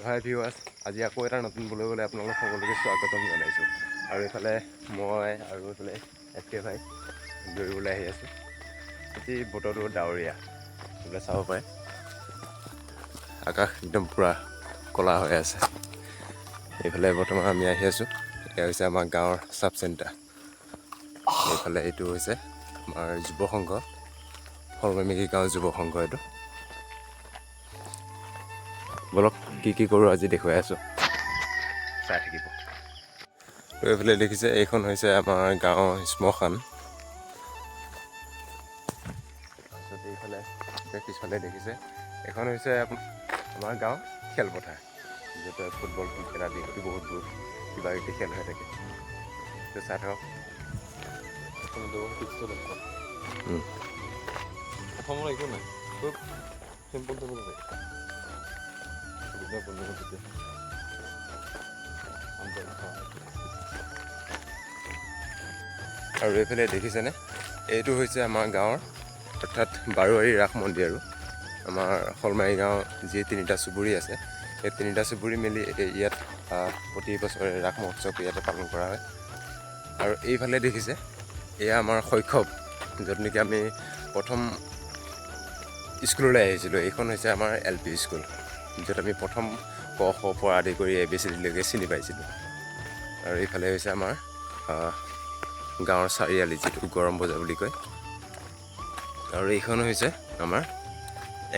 হাই viewers, আজি আকৌ এটা নতুন ব্লগলৈ আপোনালোক সকলোকে স্বাগতম জনাইছোঁ। আৰু এইফালে মই আৰু এইফালে SK ভাই দৌৰিবলৈ আহি আছোঁ। আজি বতৰটো ডাৱৰীয়া, এইফালে চাব পাৰে আকাশ একদম পূৰা ক'লা হৈ আছে। এইফালে বৰ্তমান আমি আহি আছোঁ, এয়া হৈছে আমাৰ গাঁৱৰ চাব চেণ্টাৰ। এইফালে এইটো হৈছে আমাৰ যুৱ সংঘ, সৰ্বমেকী গাঁও যুৱ সংঘ। এইটো বলক কি কৰোঁ আজি দেখুৱাই আছোঁ, চাই থাকিব। তো এইফালে দেখিছে, এইখন হৈছে আমাৰ গাঁৱৰ শ্মশান। তাৰপিছত এইফালে পিছফালে দেখিছে, এইখন হৈছে আমাৰ গাঁৱৰ খেলপথাৰ, য'ত ফুটবল ক্ৰিকেট আদি বহুতবোৰ কিবা কিবি খেল হৈ থাকে। তো চাই থাকক। অসমৰ একো নাই, খুব চিম্পল চিম্পল হয়। আৰু এইফালে দেখিছেনে, এইটো হৈছে আমাৰ গাঁৱৰ অৰ্থাৎ বাৰোৱাৰী ৰাস মন্দিৰ। আৰু আমাৰ শলমাৰী গাঁৱৰ যি 3টা চুবুৰী আছে, সেই 3টা চুবুৰী মিলি ইয়াত প্ৰতি বছৰে ৰাস মহোৎসৱ ইয়াতে পালন কৰা হয়। আৰু এইফালে দেখিছে, এয়া আমাৰ শৈশৱ, য'ত নেকি আমি প্ৰথম স্কুললৈ আহিছিলোঁ। এইখন হৈছে আমাৰ LP স্কুল, য'ত আমি প্ৰথম ক খ পৰা আদি কৰি ABCD লৈকে চিনি পাইছিলোঁ। আৰু এইফালে হৈছে আমাৰ গাঁৱৰ চাৰিআলি, যিটো গৰম বজাৰ বুলি কয়। আৰু এইখন হৈছে আমাৰ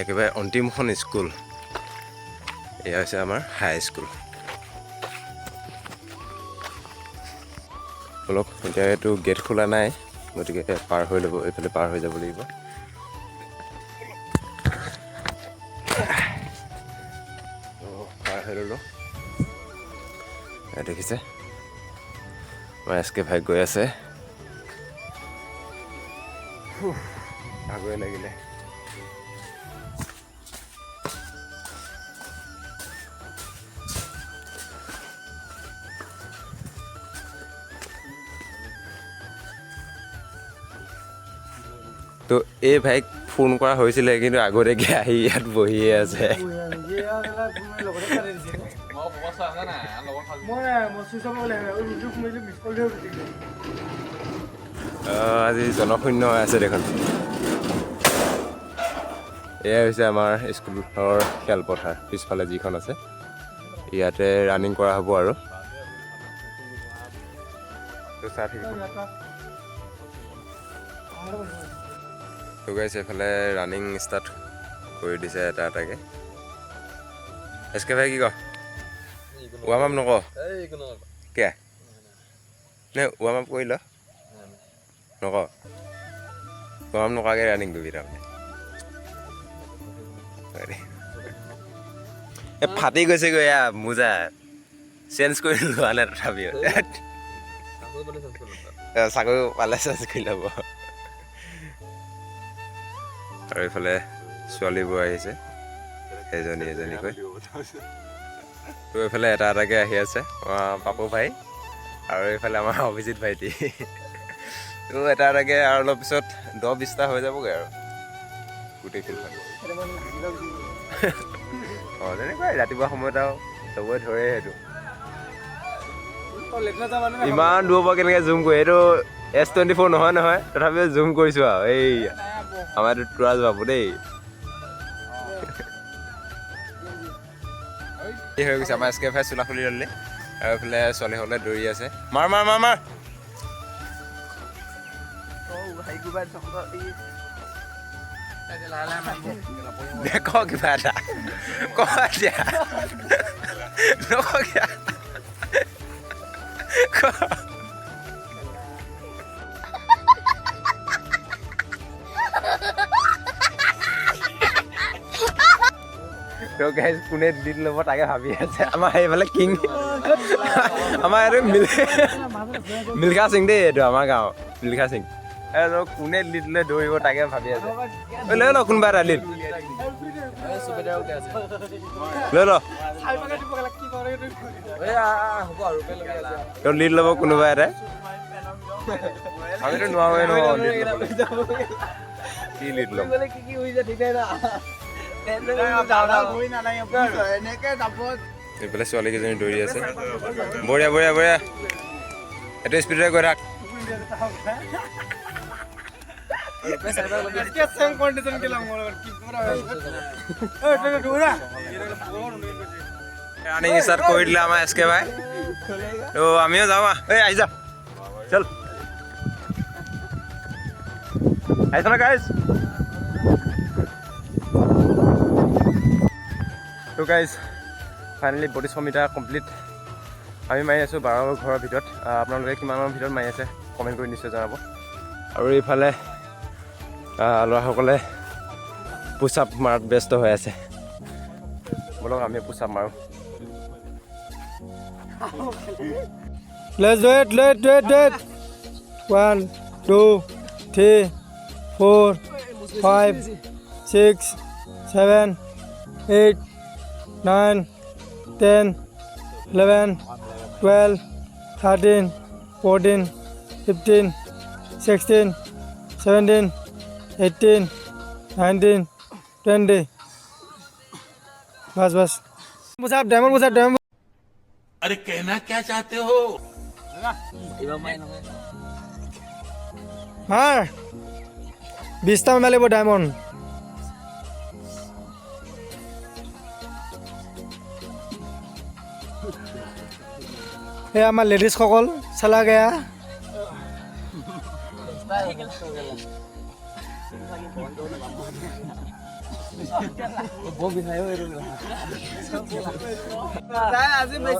একেবাৰে অন্তিমখন স্কুল, এয়া হৈছে আমাৰ হাইস্কুল। অলপ এতিয়া এইটো গেট খোলা নাই, গতিকে পাৰ হৈ ল'ব, এইফালে পাৰ হৈ যাব লাগিব। পাৰ হৈ ল'লোঁ। দেখিছে, আমাৰ SK ভাই গৈ আছে, ভাগৰে লাগিলে। তো এই ভাইক ফোন কৰা হৈছিলে, কিন্তু আগতীয়াকৈ আহি ইয়াত বহিয়ে আছে। আজি জনশূন্য হৈ আছে দেখোন। এয়াই হৈছে আমাৰ স্কুলৰ খেলপথাৰ, পিছফালে যিখন আছে, ইয়াতে ৰানিং কৰা হ'ব। আৰু চাই থাকিব। গাইছে, এইফালে ৰানিং ষ্টাৰ্ট কৰি দিছে এটা এটাকৈ। SK ভাই কি কয়, ৱাৰ্ম আপ নকৰ কিয়? নে ৱাৰ্ম আপ কৰি ল, নকৰ? ৱাৰ্ম আপ নকৰাকৈ ৰানিং কৰিবি তাৰমানে? ফাটি গৈছেগৈ এয়া মোজা, চেঞ্জ কৰি লোৱা নাই তথাপিও। চাকৰি পালে চেঞ্জ কৰি ল'ব। আৰু এইফালে ছোৱালীবোৰ আহিছে, এজনী এজনীকৈ। তো এইফালে এটা এটাকৈ আহি আছে পাপু ভাই, আৰু এইফালে আমাৰ অভিজিত ভাইটি। তো এটা এটাকৈ আৰু অলপ পিছত 10-20টা হৈ যাবগৈ আৰু গোটেই ফিল্ডখন। তেনেকুৱাই ৰাতিপুৱা সময়ত আৰু চবৰে ধৰে সেইটো। ইমান দূৰৰ পৰা কেনেকৈ জুম কৰি, এইটো S24 নহয়, তথাপিও জুম কৰিছোঁ আৰু। এই আমাৰ এইটো টুৰাজ বাবু দেই। এই হৈ গৈছে আমাৰ SK ভাই চোলা খুলি ল'লে, আৰু এইফালে ছোৱালীসকলে দৌৰি আছে। মাৰ মাৰ মাৰ মাৰ, দেখ কিবা এটা কওঁ এতিয়া, নকওঁ কিয়া। তো গাইজ, কোনে ডিলিট ল'ব তাকে ভাবি আছে। আমাৰ এইফালে কিং, আমাৰ এইটো মিল্খা সিং দেই, এইটো আমাৰ গাঁও মিল্খা সিং। কোনে ডিলিট লৈ দৌৰিব তাকে ভাবি আছে। লৈ ল কোনোবা এটা ডিলিট, লৈ ল। তোৰ ডিলিট ল'ব কোনোবা এটাই, আমিতো নোৱাৰোৱে ন। কি ডিলিট ল'ম, এইফালে ছোৱালীকেইজনী দৌৰি আছে বঢ়িয়া বঢ়িয়া বঢ়িয়া এইটো স্পীডৰে গৈ থাক ৰানিং ষ্টাৰ্ট কৰি দিলে আমাৰ এছ কে ভাই তো আমিও যাওঁ এই আহি যা চল আহিছ না গাইজ তো গাইজ ফাইনেলি 42 মিটাৰ কমপ্লিট আমি মাৰি আছোঁ 12 ঘৰৰ ভিতৰত আপোনালোকে কিমানৰ ভিতৰত মাৰি আছে কমেণ্ট কৰি নিশ্চয় জনাব আৰু এইফালে ল'ৰাসকলে পুছ আপ মাৰাত ব্যস্ত হৈ আছে বলক আমি পুছ আপ মাৰোঁ Let's do it. 1, 2, 3, 4, 5, 6, 7, 8, 9, 10, 11, 12, 13, 14, 15, 16, 17, 18, 19, 20. बस पुश अप डायमंड अरे कहना क्या चाहते हो मार 20টা মাৰিব লাগিব ডায়মণ্ড এই আমাৰ লেডিজ সকল চলা গয়া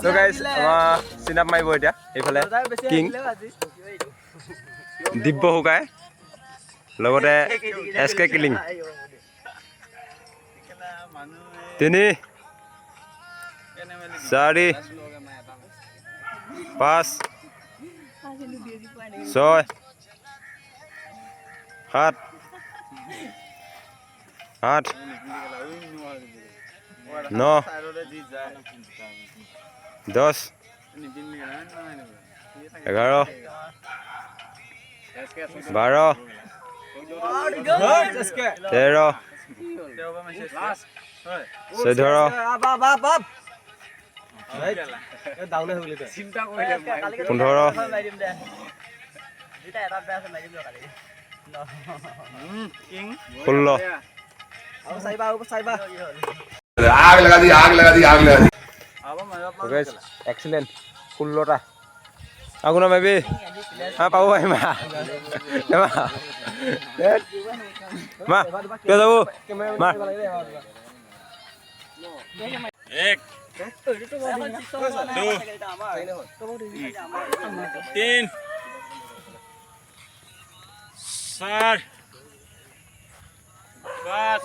তো গাইজ আমাৰ চিনাপ মাৰিব এতিয়া এইফালে কিং দিব্য শুকাই লগতে এছ কে কিলিং 3 4 5 6 7 8 9 10 11 12 13 आग लगा दी एक्सीलेंट 16টা আগুন মাবি হ্যাঁ পাবো ভাই মা মা কে যাবো মা 1 2 3 4 5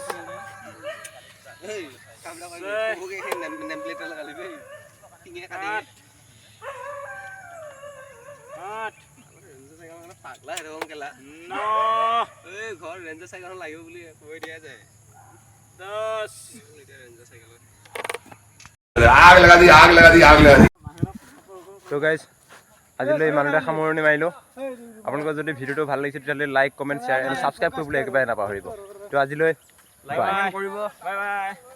आग लगा दी তো গাইজ আজিলৈ ইমানতে সামৰণি মাৰিলোঁ আপোনালোকৰ যদি ভিডিঅ'টো ভাল লাগিছে তেতিয়াহ'লে like comment share and subscribe কৰিবলৈ একেবাৰে নাপাহৰিব তো আজিলৈ বাই বাই বাই